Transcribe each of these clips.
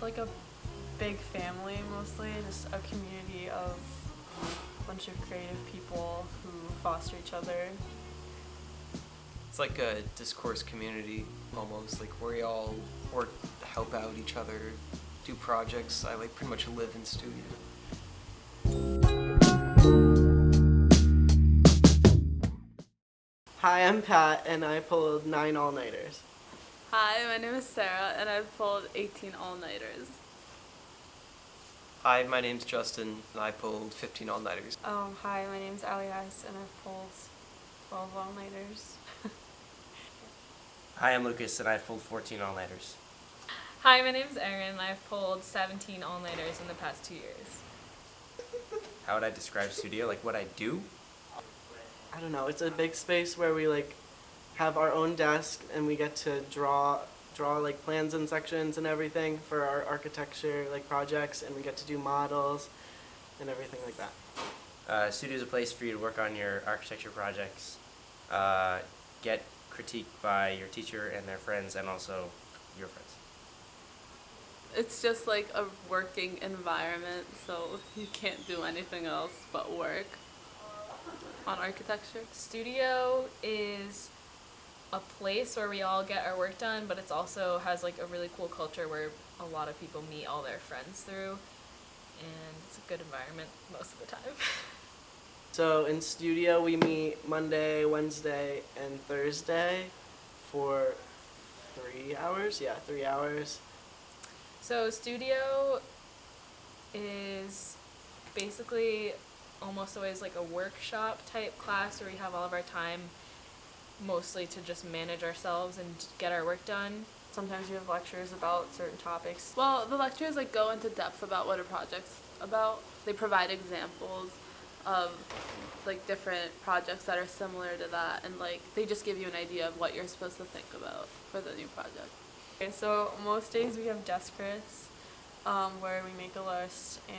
like a big family mostly, just a community of a bunch of creative people who foster each other. It's like a discourse community almost, like where we all work to help out each other, do projects. I like pretty much live in studio. Hi, I'm Pat, and I pulled 9 all-nighters. Hi, my name is Sarah, and I've pulled 18 all-nighters. Hi, my name's Justin, and I pulled 15 all-nighters. Hi, my name's Alias, and I've pulled 12 all-nighters. Hi, I'm Lucas, and I've pulled 14 all-nighters. Hi, my name's Erin, and I've pulled 17 all-nighters in the past 2 years. How would I describe studio? Like what I do? I don't know, it's a big space where we have our own desk and we get to draw like plans and sections and everything for our architecture projects, and we get to do models and everything like that. Studio is a place for you to work on your architecture projects, get critiqued by your teacher and their friends, and also your friends. It's just like a working environment, so you can't do anything else but work on architecture. Studio is a place where we all get our work done, but it also has like a really cool culture where a lot of people meet all their friends through, and it's a good environment most of the time. So in studio we meet Monday, Wednesday, and Thursday for 3 hours? Yeah, 3 hours. So studio is basically almost always like a workshop type class where we have all of our time mostly to just manage ourselves and get our work done. Sometimes we have lectures about certain topics. Well, the lectures go into depth about what a project's about. They provide examples of different projects that are similar to that, and they just give you an idea of what you're supposed to think about for the new project. Okay, so most days we have desk crits, where we make a list and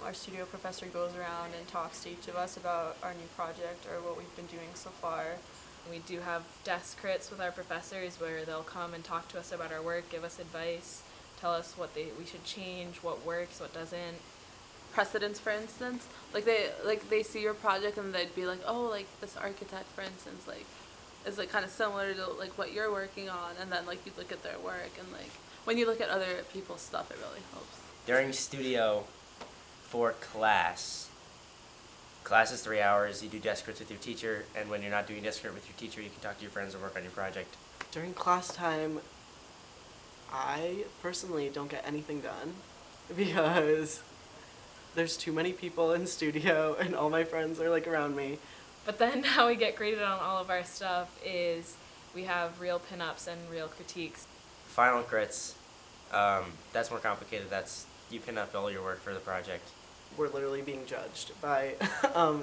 our studio professor goes around and talks to each of us about our new project or what we've been doing so far. We do have desk crits with our professors where they'll come and talk to us about our work, give us advice, tell us what we should change, what works, what doesn't. Precedents, for instance, they see your project and they'd be like, oh, this architect, for instance, is kind of similar to what you're working on, and then you look at their work, and when you look at other people's stuff, it really helps. During studio for class is 3 hours. You do desk crits with your teacher, and when you're not doing desk crit with your teacher, you can talk to your friends and work on your project. During class time, I personally don't get anything done because there's too many people in studio and all my friends are around me. But then how we get graded on all of our stuff is we have real pinups and real critiques. Final crits, that's more complicated. That's you pin up all your work for the project. We're literally being judged by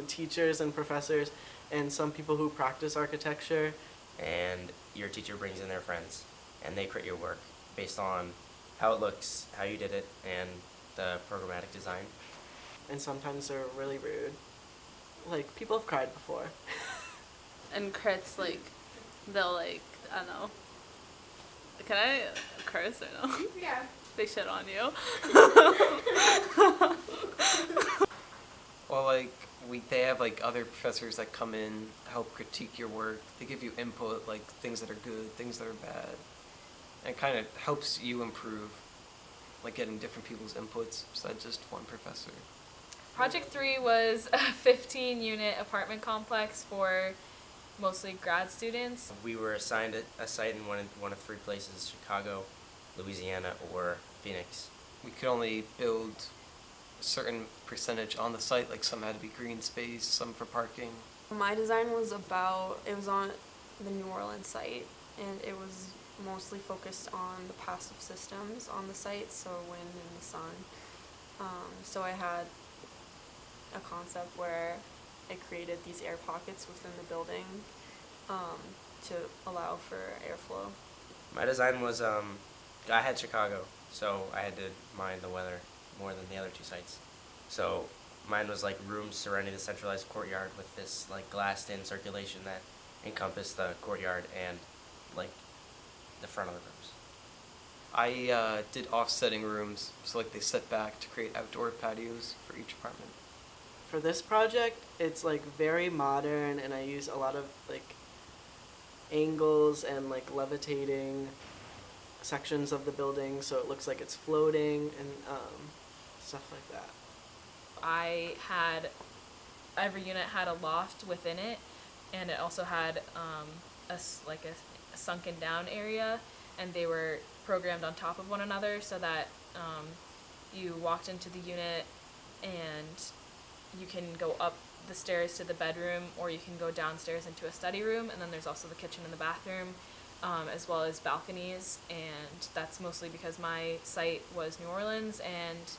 teachers and professors and some people who practice architecture. And your teacher brings in their friends, and they crit your work based on how it looks, how you did it, and the programmatic design. And sometimes they're really rude. People have cried before. And crits, they'll, I don't know. Can I curse or no? Yeah. They shit on you. Well, they have other professors that come in, help critique your work. They give you input, things that are good, things that are bad. And it kind of helps you improve, getting different people's inputs besides just one professor. Project 3 was a 15-unit apartment complex for mostly grad students. We were assigned a site in one of 3 places: Chicago, Louisiana, or Phoenix. We could only build a certain percentage on the site, some had to be green space, some for parking. My design was on the New Orleans site, and it was mostly focused on the passive systems on the site, so wind and the sun. So I had a concept where I created these air pockets within the building to allow for airflow. My design was, I had Chicago, so I had to mind the weather more than the other 2 sites. So mine was rooms surrounding the centralized courtyard with this glassed-in circulation that encompassed the courtyard and the front of the rooms. I did offsetting rooms, so like they set back to create outdoor patios for each apartment. For this project, it's like very modern, and I use a lot of like angles and like levitating sections of the building, so it looks like it's floating and stuff like that. Every unit had a loft within it, and it also had a sunken down area, and they were programmed on top of one another so that you walked into the unit and you can go up the stairs to the bedroom, or you can go downstairs into a study room, and then there's also the kitchen and the bathroom, as well as balconies. And that's mostly because my site was New Orleans, and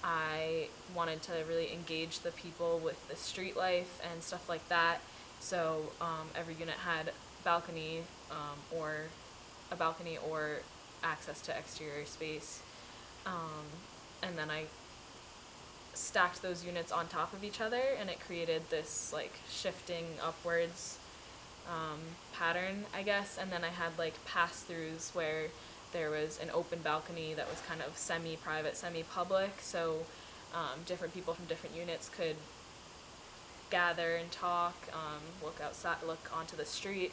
I wanted to really engage the people with the street life and stuff like that. So every unit had balcony, or a balcony or access to exterior space. And then I stacked those units on top of each other, and it created this like shifting upwards pattern, I guess. And then I had like pass-throughs where there was an open balcony that was kind of semi-private, semi-public, so different people from different units could gather and talk, look outside, look onto the street.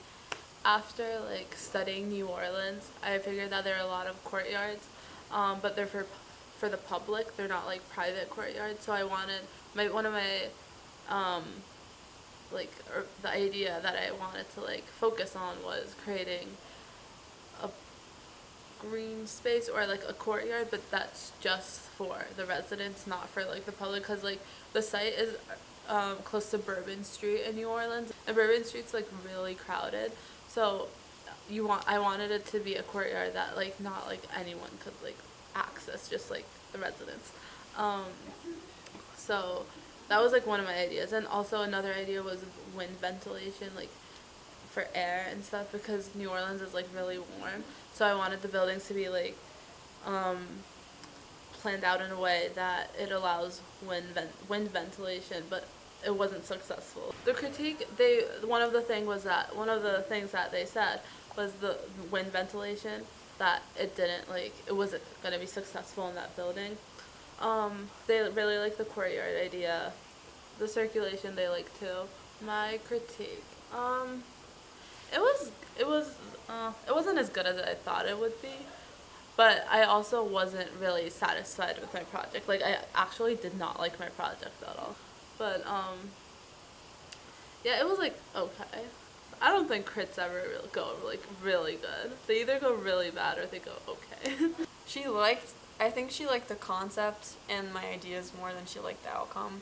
After like studying New Orleans, I figured that there are a lot of courtyards, but they're for the public. They're not like private courtyards. So I wanted the idea that I wanted to like focus on was creating a green space or like a courtyard, but that's just for the residents, not for like the public, because like the site is close to Bourbon Street in New Orleans, and Bourbon Street's like really crowded. So I wanted it to be a courtyard that like not like anyone could like access, just like the residents. So that was like one of my ideas, and also another idea was wind ventilation, like for air and stuff, because New Orleans is like really warm. So I wanted the buildings to be like planned out in a way that it allows wind ventilation, but it wasn't successful. The critique, one of the things that they said was the wind ventilation, that it wasn't going to be successful in that building. They really like the courtyard idea. The circulation they like too. My critique, it wasn't as good as I thought it would be, but I also wasn't really satisfied with my project. Like, I actually did not like my project at all. But yeah, it was like okay. I don't think crits ever go like really good. They either go really bad or they go okay. I think she liked the concept and my ideas more than she liked the outcome,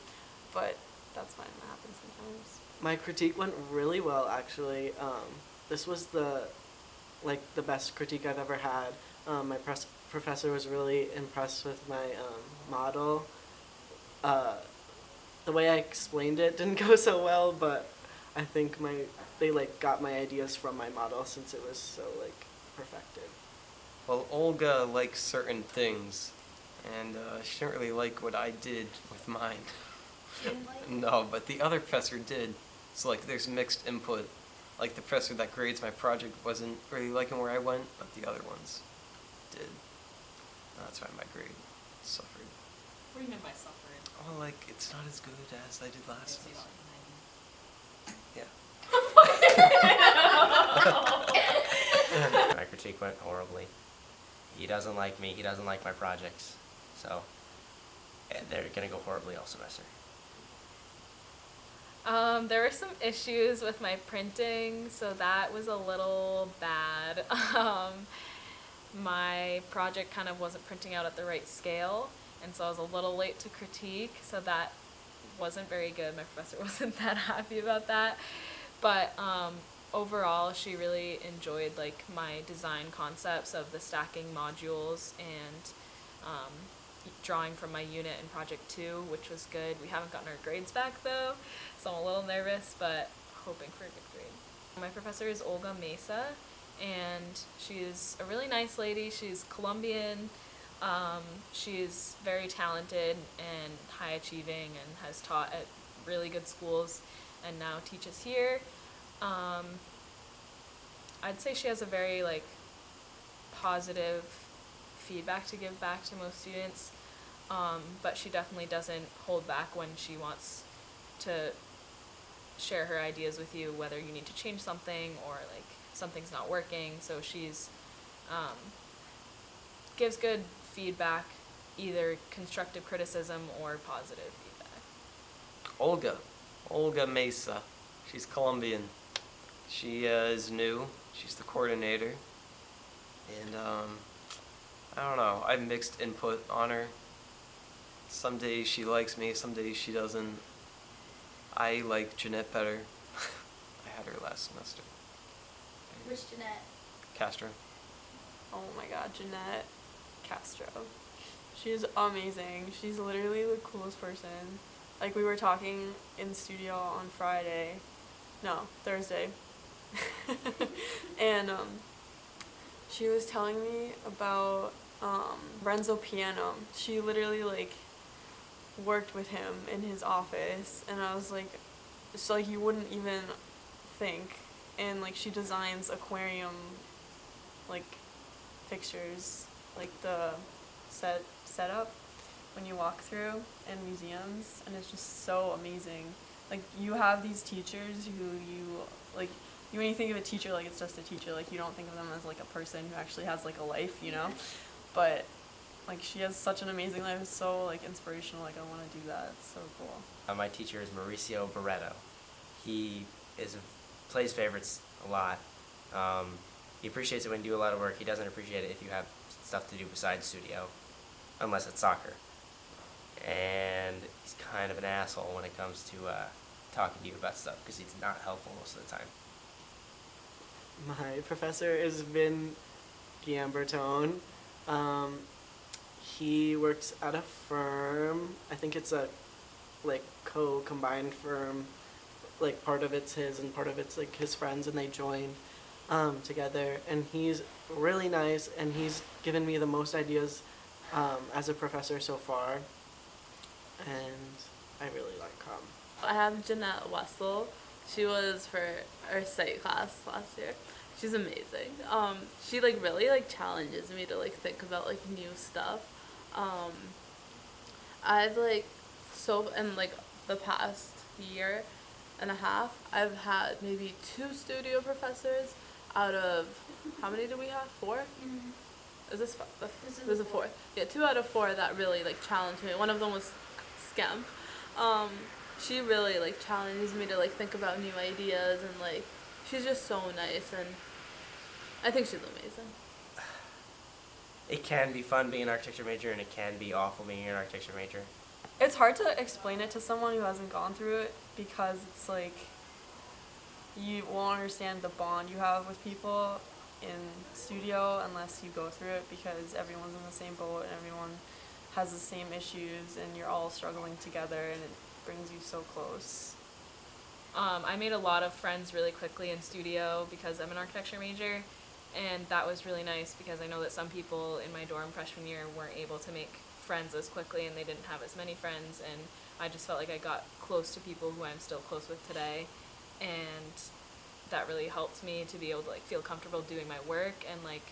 but that's fine, that happens sometimes. My critique went really well, actually. This was the best critique I've ever had. My professor was really impressed with my model. The way I explained it didn't go so well, but I think they got my ideas from my model since it was so perfected. Well, Olga likes certain things, and she didn't really like what I did with mine. No, but the other professor did. So there's mixed input. Like the professor that grades my project wasn't really liking where I went, but the other ones did. That's why my grade suffered. What do you mean by suffered? Oh, it's not as good as I did last So you semester. don't like Yeah. My critique went horribly. He doesn't like me. He doesn't like my projects. So they're going to go horribly all semester. There were some issues with my printing, so that was a little bad. My project kind of wasn't printing out at the right scale, and so I was a little late to critique, so that wasn't very good. My professor wasn't that happy about that. But overall, she really enjoyed my design concepts of the stacking modules and drawing from my unit in Project 2, which was good. We haven't gotten our grades back though, so I'm a little nervous, but hoping for a good grade. My professor is Olga Mesa, and she's a really nice lady. She's Colombian. She's very talented and high achieving and has taught at really good schools and now teaches here. I'd say she has a very positive feedback to give back to most students, but she definitely doesn't hold back when she wants to share her ideas with you, whether you need to change something or like something's not working. So she's gives good feedback, either constructive criticism or positive feedback. Olga Mesa. She's Colombian. She is new. She's the coordinator. And I don't know. I have mixed input on her. Some days she likes me, some days she doesn't. I like Jeanette better. I had her last semester. Which Jeanette? Castro. Oh my god, Jeanette Castro. She's amazing. She's literally the coolest person. Like, we were talking in studio on Thursday. And she was telling me about Renzo Piano. She literally like worked with him in his office, and I was like, it's like you wouldn't even think. And like, she designs aquarium like fixtures, like the setup when you walk through in museums, and it's just so amazing. Like, you have these teachers who you like, when you think of a teacher, like, it's just a teacher, like, you don't think of them as like a person who actually has like a life, you know? But like, she has such an amazing life. It's so like inspirational. Like, I want to do that. It's so cool. My teacher is Mauricio Barreto. He plays favorites a lot. He appreciates it when you do a lot of work. He doesn't appreciate it if you have stuff to do besides studio, unless it's soccer. And he's kind of an asshole when it comes to talking to you about stuff, because he's not helpful most of the time. My professor is Vin Giambertone. He works at a firm. I think it's a like combined firm. Like, part of it's his and part of it's like his friends, and they join together. And he's really nice, and he's given me the most ideas as a professor so far. And I really like him. I have Jeanette Wessel. She was for our site class last year. She's amazing. She like really like challenges me to like think about like new stuff. I've like in like the past year and a half, I've had maybe 2 studio professors out of, how many do we have? 4? Is this This is was the a 4th? Yeah, 2 out of 4 that really like challenged me. One of them was Skemp. She really like challenges me to like think about new ideas, and like she's just so nice, and I think she's amazing. It can be fun being an architecture major, and it can be awful being an architecture major. It's hard to explain it to someone who hasn't gone through it, because it's like, you won't understand the bond you have with people in studio unless you go through it, because everyone's in the same boat and everyone has the same issues, and you're all struggling together, and it brings you so close. I made a lot of friends really quickly in studio because I'm an architecture major, and that was really nice because I know that some people in my dorm freshman year weren't able to make friends as quickly, and they didn't have as many friends, and I just felt like I got close to people who I'm still close with today, and that really helped me to be able to like feel comfortable doing my work and like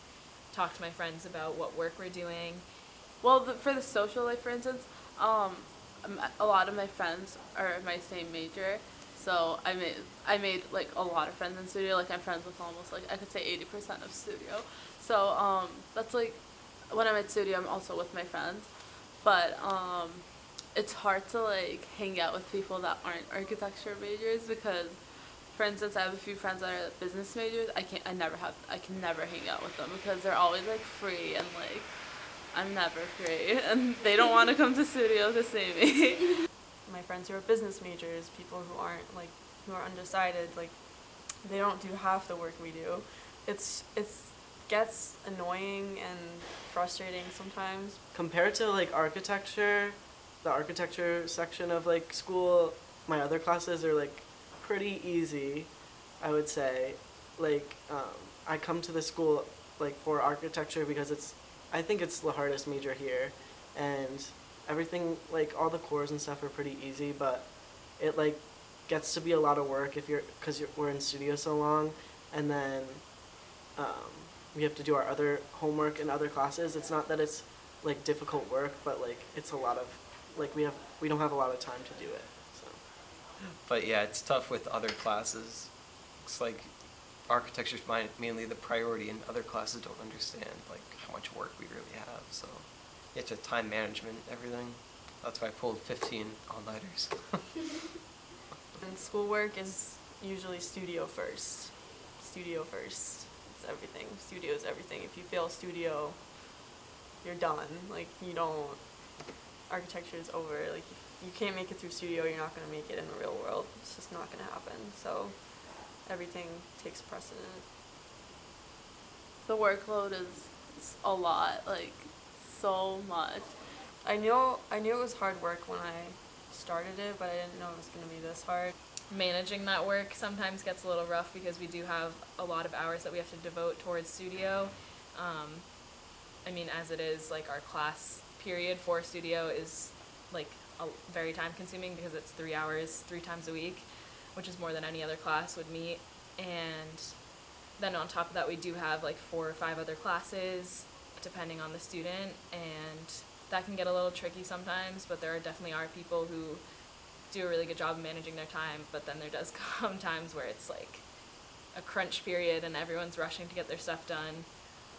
talk to my friends about what work we're doing. Well, for the social life, for instance, a lot of my friends are my same major, so I made like a lot of friends in studio. Like, I'm friends with almost like, I could say 80% of studio. So that's like, when I'm at studio, I'm also with my friends, but it's hard to like hang out with people that aren't architecture majors, because, for instance, I have a few friends that are business majors. I can never hang out with them because they're always like free, and like I'm never free, and they don't want to come to studio to see me. My friends who are business majors, people who are undecided, like, they don't do half the work we do. It's gets annoying and frustrating sometimes. Compared to like architecture, the architecture section of like school, my other classes are like pretty easy, I would say. Like, I come to the school like for architecture because I think it's the hardest major here, and everything, like all the cores and stuff are pretty easy, but it like gets to be a lot of work because we're in studio so long, and then we have to do our other homework and other classes. It's not that it's like difficult work, but like it's a lot of like we don't have a lot of time to do it. So But yeah, it's tough with other classes. It's like architecture's mainly the priority, and other classes don't understand like how much work we really have. So you have to time management, everything. That's why I pulled 15 all-nighters. And schoolwork is usually studio first. Studio first. It's everything. Studio is everything. If you fail studio, you're done. Like, you don't, architecture is over. Like, if you can't make it through studio, you're not going to make it in the real world. It's just not going to happen. So everything takes precedent. The workload is a lot, like so much. I knew it was hard work when I started it, but I didn't know it was going to be this hard. Managing that work sometimes gets a little rough because we do have a lot of hours that we have to devote towards studio. I mean, as it is, like our class period for studio is like very time consuming because it's 3 hours 3 times a week, which is more than any other class would meet. And then on top of that, we do have like 4 or 5 other classes depending on the student, and that can get a little tricky sometimes, but there definitely are people who do a really good job of managing their time, but then there does come times where it's like a crunch period and everyone's rushing to get their stuff done.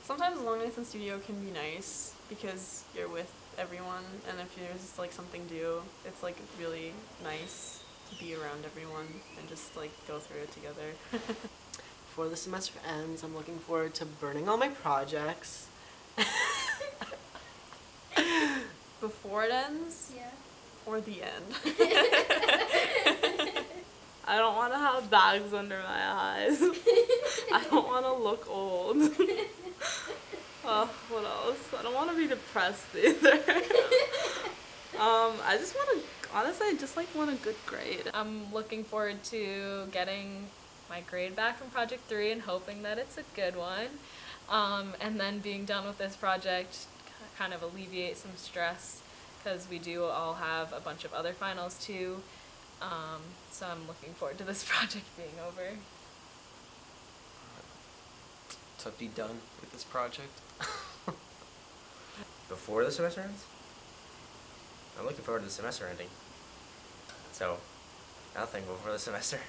Sometimes long nights in studio can be nice because you're with everyone, and if there's like something due, it's like really nice to be around everyone and just like go through it together. before the semester ends, I'm looking forward to burning all my projects. Before it ends Yeah. or the end? I don't want to have bags under my eyes. I don't want to look old. What else? I don't want to be depressed either. I just want to, honestly, I just like want a good grade. I'm looking forward to getting my grade back from project 3 and hoping that it's a good one. And then being done with this project kind of alleviate some stress because we do all have a bunch of other finals too. So I'm looking forward to this project being over. To be done with this project. Before the semester ends? I'm looking forward to the semester ending. So, nothing before the semester.